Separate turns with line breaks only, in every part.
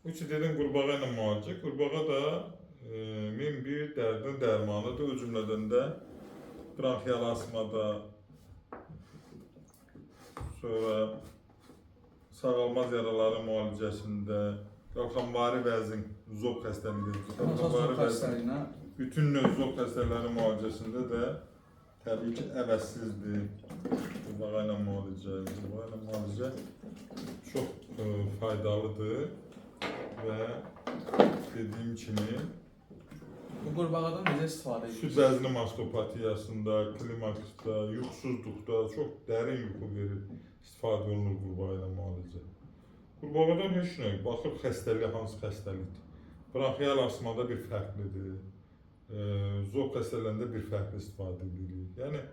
Üç dedim qurbağa ilə müalicə. Qurbağa da min bir dərdin dərmanıdır. O cümlədən də bronxial asmada, sonra sağalmaz yaraların müalicəsində, qalxanvari vəzin, zob xəstəliyi, qalxanvari vəzin, bütün növ zob xəstəliklərinin müalicəsində də təbii ki, əvəzsizdir. Qurbağa ilə müalicə, qurbağa ilə müalicə çox faydalıdır və dediyim kimi
Bu qurbağadan necə istifadə edirsiniz?
süd vəzni mastopatiyasında, klimaksda, yuxusuzluqda çox dərin yuxu verir, istifadə olunur qurbağa ilə müalicə. Qurbağadan heç nə, baxır xəstəlik hansı xəstəlikdir. Bronxial asmada bir fərqlidir, zob xəstələrində bir fərqli istifadə edilir. Yəni,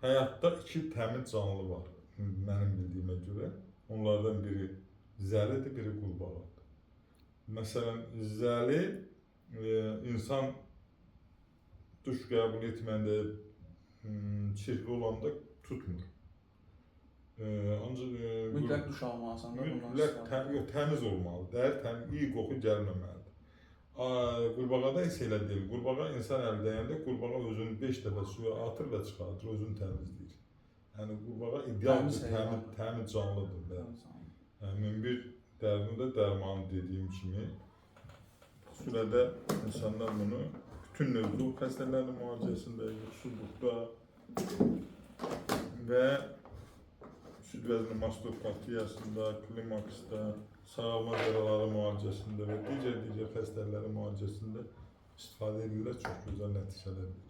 həyatda iki təmiz canlı var, mənim bildiyimə görə. Onlardan biri zəlidir, biri qurbağadır. Məsələn, zəli insan duş qəbul etməndə, çirkli olanda tutmur. Ancaq
Mütləq duş almalısan da bundan
mütləq təmiz olmalı, dəri iyi qoxu gəlməməlidir. Qurbağada isə elə deyil. Qurbağa insan əli dəyəndə qurbağa özünü 5 dəfə suya atır və çıxardır, özünü təmizləyir. Yəni qurbağa ideal bir təmiz canlıdır. Min bir dərdində dərmanı dediyim kimi sürədə insanlar bunu bütün növlü xəstələrinin müalicəsində, yuxusuzluqda və süd vəzni mastopatiyasında, klimaksda, sağalmaz yaraları müalicəsində və digər xəstələrin müalicəsində istifadə edirlər, çox gözəl nəticələr verir.